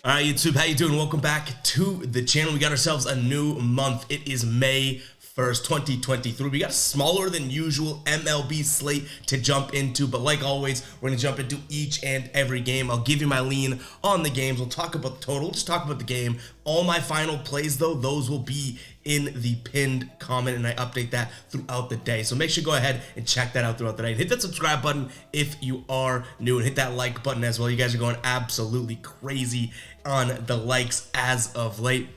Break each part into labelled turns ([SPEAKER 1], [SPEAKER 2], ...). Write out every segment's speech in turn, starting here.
[SPEAKER 1] All right, YouTube, how you doing? Welcome back to the channel. We got ourselves a new month. It is May 1st, 2023. We got a smaller than usual MLB slate to jump into, but like always, we're going to jump into each and every game. I'll give you my lean on the games. We'll talk about the total. We'll just talk about the game. All my final plays, though, those will be in the pinned comment, and I update that throughout the day. So make sure you go ahead and check that out throughout the day. And hit that subscribe button if you are new, and hit that like button as well. You guys are going absolutely crazy on the likes as of late.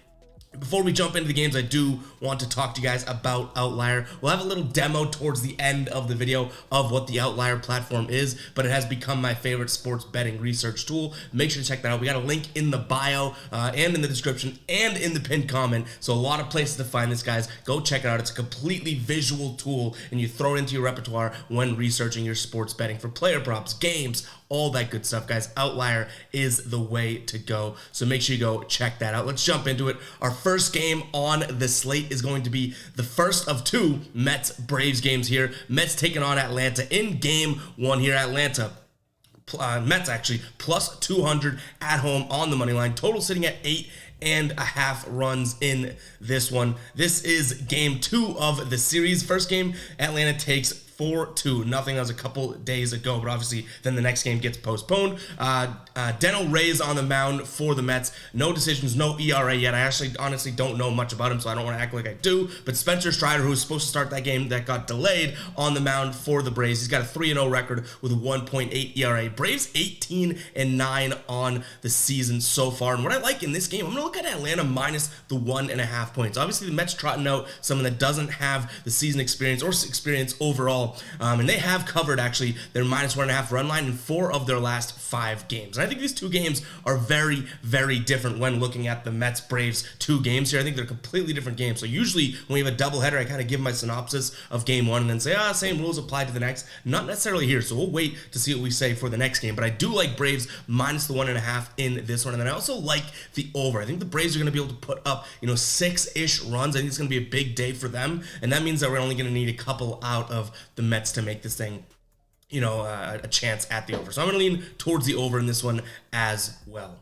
[SPEAKER 1] Before we jump into the games, I do want to talk to you guys about Outlier. We'll have a little demo towards the end of the video of what the Outlier platform is, but it has become my favorite sports betting research tool. Make sure to check that out. We got a link in the bio and in the description and in the pinned comment. So a lot of places to find this, guys. Go check it out. It's a completely visual tool, and you throw it into your repertoire when researching your sports betting for player props, games, all that good stuff, guys. Outlier is the way to go. So make sure you go check that out. Let's jump into it. Our first game on the slate is going to be the first of two Mets-Braves games here. Mets taking on Atlanta in game one here. Atlanta, Mets actually, plus 200 at home on the money line. Total sitting at 8.5 runs in this one. This is game two of the series. First game, Atlanta takes 4-2. Nothing. That was a couple days ago, but obviously then the next game gets postponed. Deno Reyes on the mound for the Mets. No decisions, no ERA yet. I actually honestly don't know much about him, so I don't want to act like I do. But Spencer Strider, who was supposed to start that game that got delayed, on the mound for the Braves. He's got a 3-0 record with a 1.8 ERA. Braves 18-9 on the season so far. And what I like in this game, I'm going to look at Atlanta minus the 1.5 points. Obviously, the Mets trotting out someone that doesn't have the season experience or experience overall. And they have covered, actually, their minus 1.5 run line in 4 of their last 5 games. And I think these two games are very, very different when looking at the Mets-Braves 2 games here. I think they're completely different games. So usually when we have a doubleheader, I kind of give my synopsis of game one and then say, same rules apply to the next. Not necessarily here, so we'll wait to see what we say for the next game. But I do like Braves minus the 1.5 in this one. And then I also like the over. I think the Braves are going to be able to put up, 6-ish runs. I think it's going to be a big day for them. And that means that we're only going to need a couple out of the Mets to make this thing, a chance at the over. So I'm going to lean towards the over in this one as well.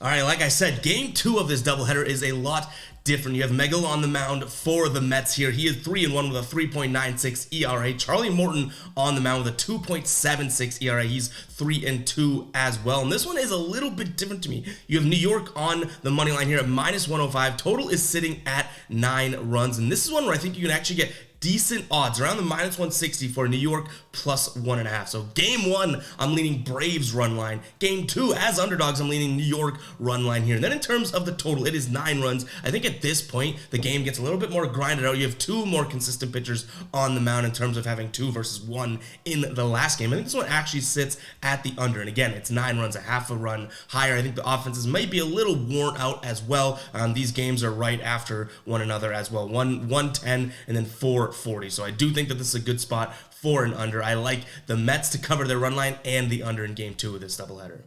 [SPEAKER 1] All right, like I said, game two of this doubleheader is a lot different. You have Megal on the mound for the Mets here. He is 3-1 with a 3.96 ERA. Charlie Morton on the mound with a 2.76 ERA. He's 3-2 as well. And this one is a little bit different to me. You have New York on the money line here at minus 105. Total is sitting at 9 runs. And this is one where I think you can actually get decent odds around the minus 160 for New York plus 1.5. So game one, I'm leaning Braves run line. Game two, as underdogs, I'm leaning New York run line here. And then in terms of the total, it is 9 runs. I think at this point, the game gets a little bit more grinded out. You have 2 more consistent pitchers on the mound in terms of having 2 versus 1 in the last game. I think this one actually sits at the under. And again, it's 9 runs, a half a run higher. I think the offenses might be a little worn out as well. These games are right after one another as well. 110 and then 440. So I do think that this is a good spot for an under. I like the Mets to cover their run line and the under in game 2 of this doubleheader.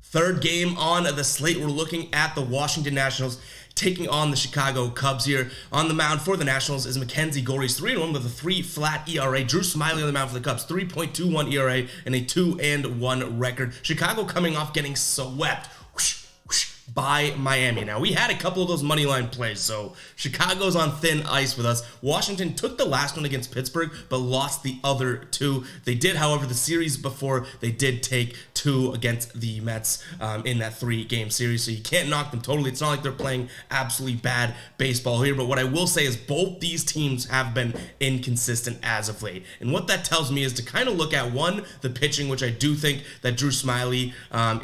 [SPEAKER 1] Third game on the slate, we're looking at the Washington Nationals taking on the Chicago Cubs here. On the mound for the Nationals is Mackenzie Gore. He's 3-1 with a 3 flat ERA. Drew Smyly on the mound for the Cubs, 3.21 ERA and a 2-1 record. Chicago coming off getting swept by Miami. Now, we had a couple of those money line plays, so Chicago's on thin ice with us. Washington took the last one against Pittsburgh, but lost the other 2. They did, however, the series before, they did take 2 against the Mets in that 3-game series, so you can't knock them totally. It's not like they're playing absolutely bad baseball here, but what I will say is both these teams have been inconsistent as of late, and what that tells me is to kind of look at, one, the pitching, which I do think that Drew Smyly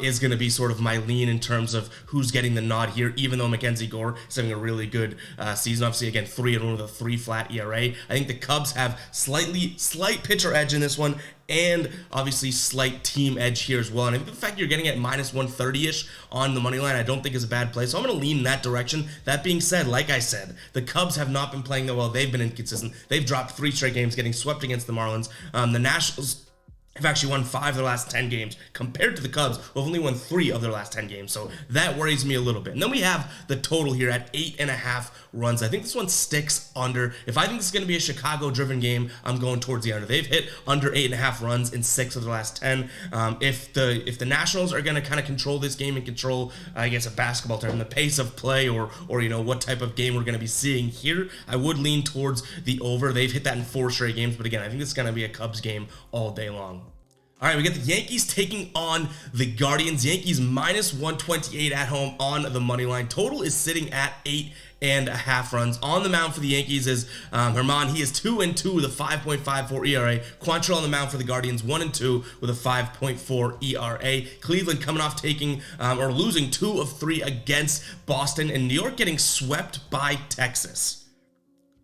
[SPEAKER 1] is going to be sort of my lean in terms of who's getting the nod here, even though Mackenzie Gore is having a really good season. Obviously, again, 3-1 with a 3 flat ERA. I think the Cubs have slight pitcher edge in this one, and obviously slight team edge here as well. And I think the fact you're getting at minus 130-ish on the money line, I don't think is a bad play. So I'm going to lean in that direction. That being said, like I said, the Cubs have not been playing that well. They've been inconsistent. They've dropped 3 straight games, getting swept against the Marlins. The Nationals have actually won 5 of their last 10 games compared to the Cubs, who have only won 3 of their last 10 games. So that worries me a little bit. And then we have the total here at 8.5 runs. I think this one sticks under. If I think this is going to be a Chicago-driven game, I'm going towards the under. They've hit under 8.5 runs in 6 of the last 10. If the Nationals are going to kind of control this game and control, I guess, a basketball term, the pace of play or what type of game we're going to be seeing here, I would lean towards the over. They've hit that in 4 straight games, but again, I think this is going to be a Cubs game all day long. All right, we got the Yankees taking on the Guardians. Yankees minus 128 at home on the money line. Total is sitting at 8.5 runs. On the mound for the Yankees is Herman. He is 2-2 with a 5.54 ERA. Quantrill on the mound for the Guardians, 1-2 with a 5.4 ERA. Cleveland coming off taking or losing 2 of 3 against Boston, and New York getting swept by Texas.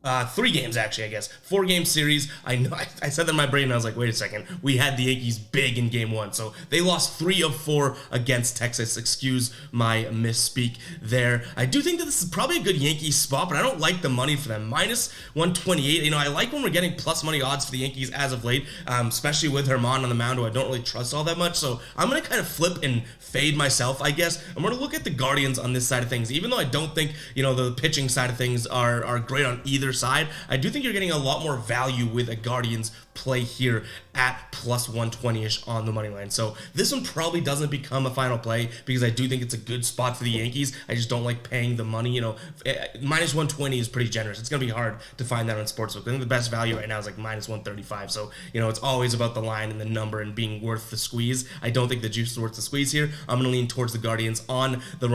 [SPEAKER 1] 3 games, actually, I guess. 4-game series. I know I said that in my brain, and I was like, wait a second. We had the Yankees big in game 1. So they lost 3 of 4 against Texas. Excuse my misspeak there. I do think that this is probably a good Yankees spot, but I don't like the money for them. Minus 128. I like when we're getting plus money odds for the Yankees as of late, especially with Herman on the mound, who I don't really trust all that much. So I'm going to kind of flip and fade myself, I guess. I'm going to look at the Guardians on this side of things. Even though I don't think, the pitching side of things are great on either side, I do think you're getting a lot more value with a Guardians play here at plus 120-ish on the money line. So this one probably doesn't become a final play because I do think it's a good spot for the Yankees. I just don't like paying the money. Minus 120 is pretty generous. It's going to be hard to find that on Sportsbook. I think the best value right now is like minus 135. So, it's always about the line and the number and being worth the squeeze. I don't think the juice is worth the squeeze here. I'm going to lean towards the Guardians on the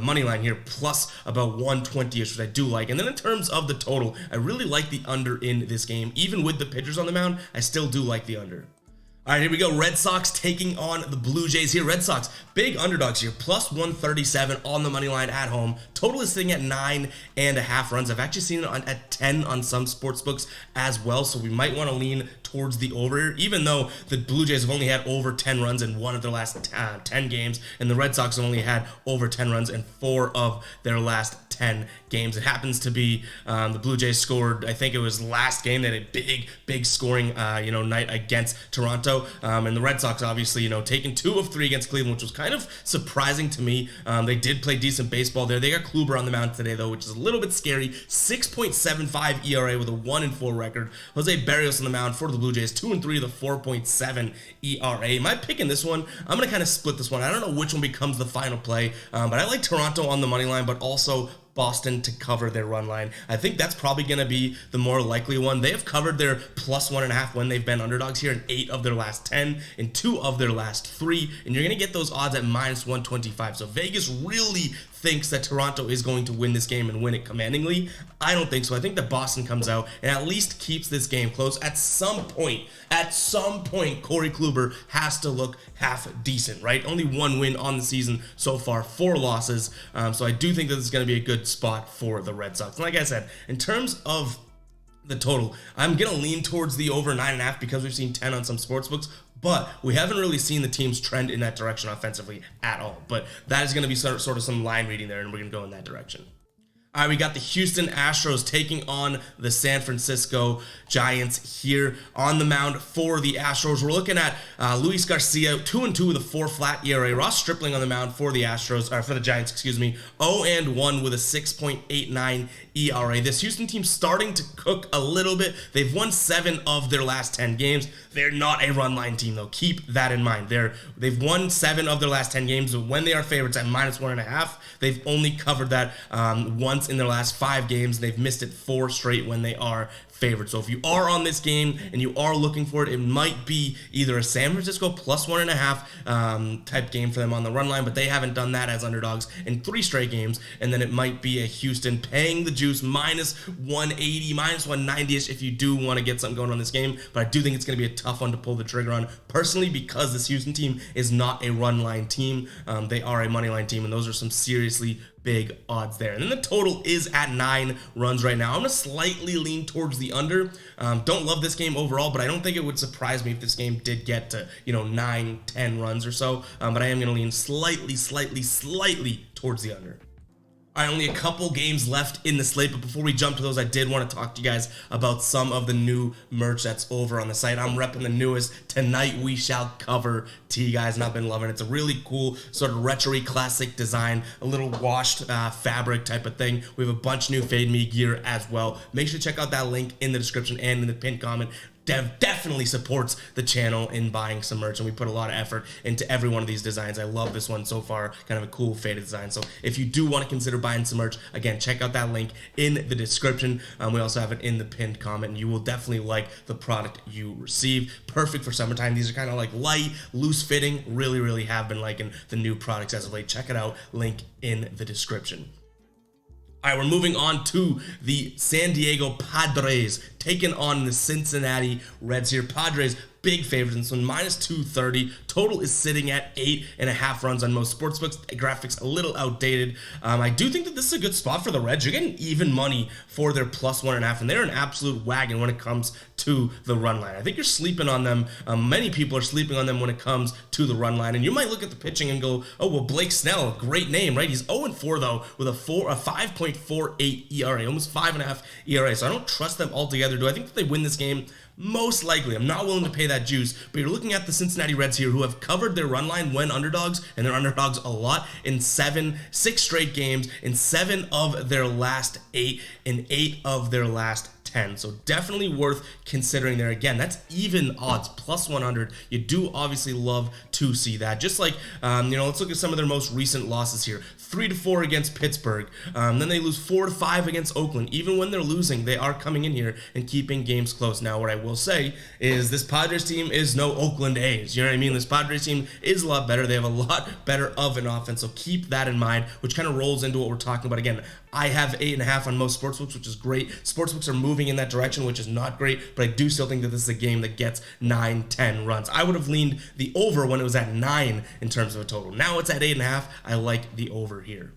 [SPEAKER 1] money line here, plus about 120-ish, which I do like. And then in terms of the total, I really like the under in this game. Even with the pitchers on the mound, I still do like the under. All right, here we go. Red Sox taking on the Blue Jays here. Red Sox, big underdogs here, plus 137 on the money line at home. Total is sitting at 9.5 runs. I've actually seen it at 10 on some sports books as well, so we might want to lean towards the over, even though the Blue Jays have only had over 10 runs in 1 of their last 10 games, and the Red Sox have only had over 10 runs in 4 of their last 10 games. It happens to be the Blue Jays scored, I think it was last game, they had a big scoring night against Toronto, and the Red Sox obviously taking 2 of 3 against Cleveland, which was kind of surprising to me. They did play decent baseball there. They got Kluber on the mound today though, which is a little bit scary. 6.75 ERA with a 1-4 record. Jose Barrios on the mound for the Blue Jays, 2-3 with a 4.7 ERA. Am I picking this one? I'm gonna kind of split this one. I don't know which one becomes the final play, but I like Toronto on the money line, but also Boston to cover their run line. I think that's probably going to be the more likely one. They have covered their plus 1.5 when they've been underdogs here in 8 of their last 10, in 2 of their last 3, and you're going to get those odds at minus 125. So Vegas really thinks that Toronto is going to win this game and win it commandingly. I don't think so. I think that Boston comes out and at least keeps this game close. At some point, Corey Kluber has to look half decent, right? Only 1 win on the season so far, 4 losses. So I do think that this is going to be a good spot for the Red Sox. And like I said, in terms of the total, I'm going to lean towards the over 9.5 because we've seen 10 on some sports books, but we haven't really seen the teams trend in that direction offensively at all. But that is going to be sort of some line reading there, and we're going to go in that direction. All right, we got the Houston Astros taking on the San Francisco Giants here on the mound for the Astros. We're looking at Luis Garcia, 2-2 with a 4 flat ERA. Ross Stripling on the mound for the Giants, 0-1 with a 6.89 ERA. This Houston team starting to cook a little bit. They've won 7 of their last 10 games. They're not a run line team, though. Keep that in mind. They've won 7 of their last 10 games, but when they are favorites at minus 1.5, they've only covered that once in their last 5 games. They've missed it 4 straight when they are favored. So if you are on this game and you are looking for it, it might be either a San Francisco plus 1.5 type game for them on the run line, but they haven't done that as underdogs in 3 straight games. And then it might be a Houston paying the juice minus 180, minus 190-ish if you do want to get something going on this game. But I do think it's going to be a tough one to pull the trigger on, personally, because this Houston team is not a run line team. They are a money line team, and those are some seriously big odds there. And then the total is at 9 runs right now. I'm going to slightly lean towards the under. Don't love this game overall, but I don't think it would surprise me if this game did get to 9-10 runs or so. But I am going to lean slightly towards the under. All right, only a couple games left in the slate, but before we jump to those, I did want to talk to you guys about some of the new merch that's over on the site. I'm repping the newest Tonight We Shall Cover tee, guys, and I've been loving it. It's a really cool sort of retro-y classic design, a little washed fabric type of thing. We have a bunch of new Fade Me gear as well. Make sure to check out that link in the description and in the pinned comment. Definitely supports the channel in buying some merch, and we put a lot of effort into every one of these designs. I love this one so far, kind of a cool faded design. So if you do want to consider buying some merch, again, check out that link in the description. We also have it in the pinned comment, and you will definitely like the product you receive. Perfect for summertime. These are kind of like light, loose fitting. Really have been liking the new products as of late. Check it out, link in the description. All right, we're moving on to the San Diego Padres taking on the Cincinnati Reds here. Padres, big favorites, and so minus 230. Total is sitting at 8.5 runs on most sportsbooks. Graphics a little outdated. I do think that this is a good spot for the Reds. You're getting even money for their plus 1.5, and they're an absolute wagon when it comes to the run line. I think you're sleeping on them. Many people are sleeping on them when it comes to the run line, and you might look at the pitching and go, oh, well, Blake Snell, great name, right? He's 0-4, though, with a 5.48 ERA, almost 5.5 ERA, so I don't trust them altogether. Do I think that they win this game? Most likely. I'm not willing to pay that juice, but you're looking at the Cincinnati Reds here, who have covered their run line when underdogs, and they're underdogs a lot in 6 straight games, in 7 of their last 8, in 8 of their last 10. So definitely worth considering there. Again, that's even odds, plus 100. You do obviously love to see that. Just like, let's look at some of their most recent losses here. 3-4 against Pittsburgh. Then they lose 4-5 against Oakland. Even when they're losing, they are coming in here and keeping games close. Now, what I will say is this Padres team is no Oakland A's. You know what I mean? This Padres team is a lot better. They have a lot better of an offense. So keep that in mind, which kind of rolls into what we're talking about. Again, I have 8.5 on most sportsbooks, which is great. Sportsbooks are moving in that direction, which is not great, but I do still think that this is a game that gets 9-10 runs. I would have leaned the over when it was at 9 in terms of a total. Now it's at 8.5. I like the over here.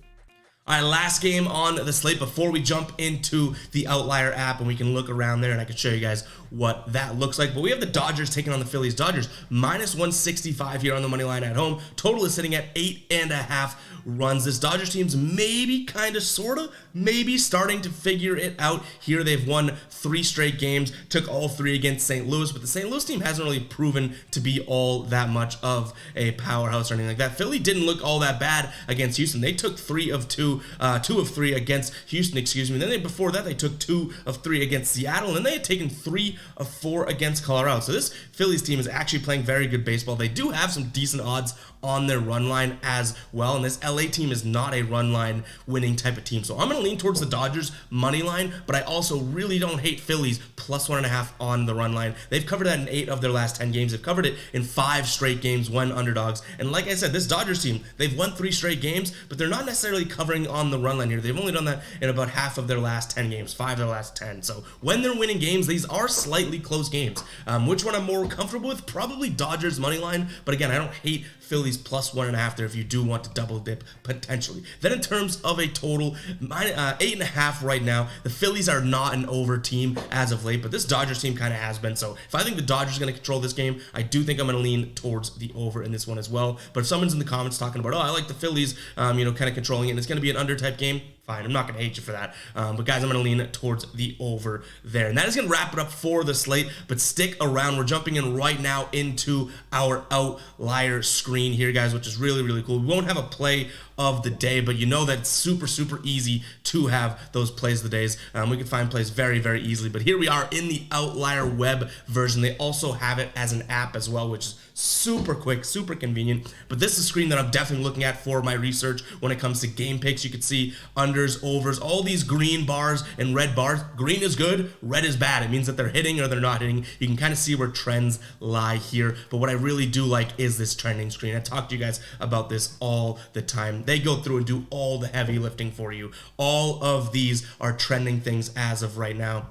[SPEAKER 1] All right, last game on the slate before we jump into the Outlier app, and we can look around there and I can show you guys what that looks like. But we have the Dodgers taking on the Phillies. Dodgers minus 165 here on the money line at home. Total is sitting at 8.5 runs. This Dodgers team's maybe, kind of, sort of, maybe starting to figure it out here. They've won 3 straight games, took all 3 against St. Louis, but the St. Louis team hasn't really proven to be all that much of a powerhouse or anything like that. Philly didn't look all that bad against Houston. They took 2 of 3 against Houston, and then before that, they took 2 of 3 against Seattle, and then they had taken 3 of 4 against Colorado. So this Phillies team is actually playing very good baseball. They do have some decent odds on their run line as well, and this LA team is not a run line winning type of team. So I'm going to lean towards the Dodgers money line, but I also really don't hate Phillies plus 1.5 on the run line. They've covered that in 8 of their last 10 games. They've covered it in 5 straight games when underdogs. And like I said, this Dodgers team, they've won 3 straight games, but they're not necessarily covering on the run line here. They've only done that in about half of their last 10 games, 5 of their last 10. So when they're winning games, these are slightly close games. Which one I'm more comfortable with? Probably Dodgers money line, but again, I don't hate Phillies plus 1.5 there if you do want to double dip potentially. Then in terms of a total, 8.5 right now. The Phillies are not an over team as of late, but this Dodgers team kind of has been. So if I think the Dodgers are going to control this game, I do think I'm going to lean towards the over in this one as well. But if someone's in the comments talking about, oh, I like the Phillies, kind of controlling it, and it's going to be an under type game, fine, I'm not going to hate you for that. But guys, I'm going to lean towards the over there. And that is going to wrap it up for the slate, but stick around. We're jumping in right now into our outlier screen here, guys, which is really cool. We won't have a play of the day, but you know that it's super easy to have those plays of the days. We can find plays very easily, but here we are in the Outlier web version. They also have it as an app as well, which is super quick, super convenient. But this is a screen that I'm definitely looking at for my research when it comes to game picks. You can see unders, overs, all these green bars and red bars. Green is good, red is bad. It means that they're hitting or they're not hitting. You can kind of see where trends lie here. But what I really do like is this trending screen. I talk to you guys about this all the time. They go through and do all the heavy lifting for you. All of these are trending things as of right now.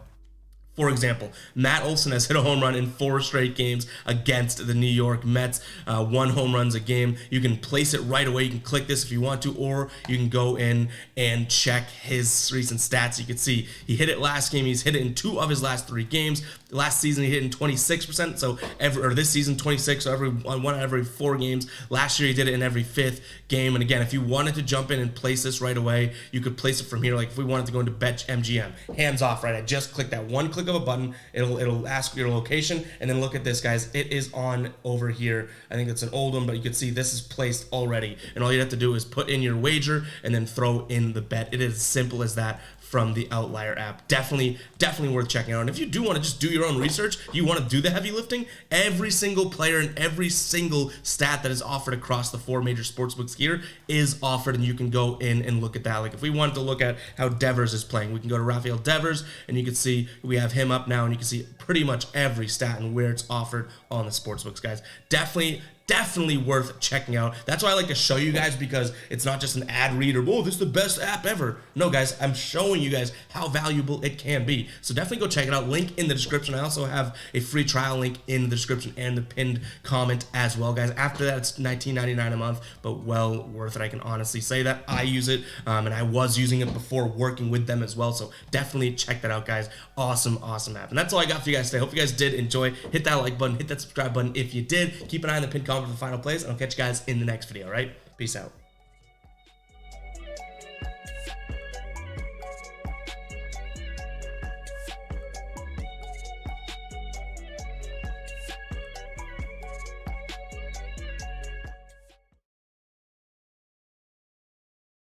[SPEAKER 1] For example, Matt Olson has hit a home run in 4 straight games against the New York Mets. 1 home runs a game. You can place it right away. You can click this if you want to, or you can go in and check his recent stats. You can see he hit it last game. He's hit it in 2 of his last 3 games. Last season he hit in 26%. So this season 26. So one out of every 4 games. Last year he did it in every 5th game. And again, if you wanted to jump in and place this right away, you could place it from here. Like if we wanted to go into Bet MGM, hands off, right? I just click that one click of a button. It'll ask your location, and then look at this, guys. It is on over here. I think it's an old one, but you can see this is placed already, and all you have to do is put in your wager and then throw in the bet. It is as simple as that from the Outlier app. Definitely worth checking out. And if you do want to just do your own research, you want to do the heavy lifting, every single player and every single stat that is offered across the 4 major sportsbooks here is offered, and you can go in and look at that. Like if we wanted to look at how Devers is playing, we can go to Rafael Devers, and you can see we have him up now, and you can see pretty much every stat and where it's offered on the sportsbooks, guys. Definitely worth checking out. That's why I like to show you guys, because it's not just an ad read or, oh, this is the best app ever. No, guys, I'm showing you guys how valuable it can be. So definitely go check it out. Link in the description. I also have a free trial link in the description and the pinned comment as well, guys. After that, it's $19.99 a month, but well worth it. I can honestly say that. I use it, and I was using it before working with them as well. So definitely check that out, guys. Awesome app. And that's all I got for you guys today. Hope you guys did enjoy. Hit that like button, hit that subscribe button if you did. Keep an eye on the pinned comment for the final plays, and I'll catch you guys in the next video, all right? Peace out.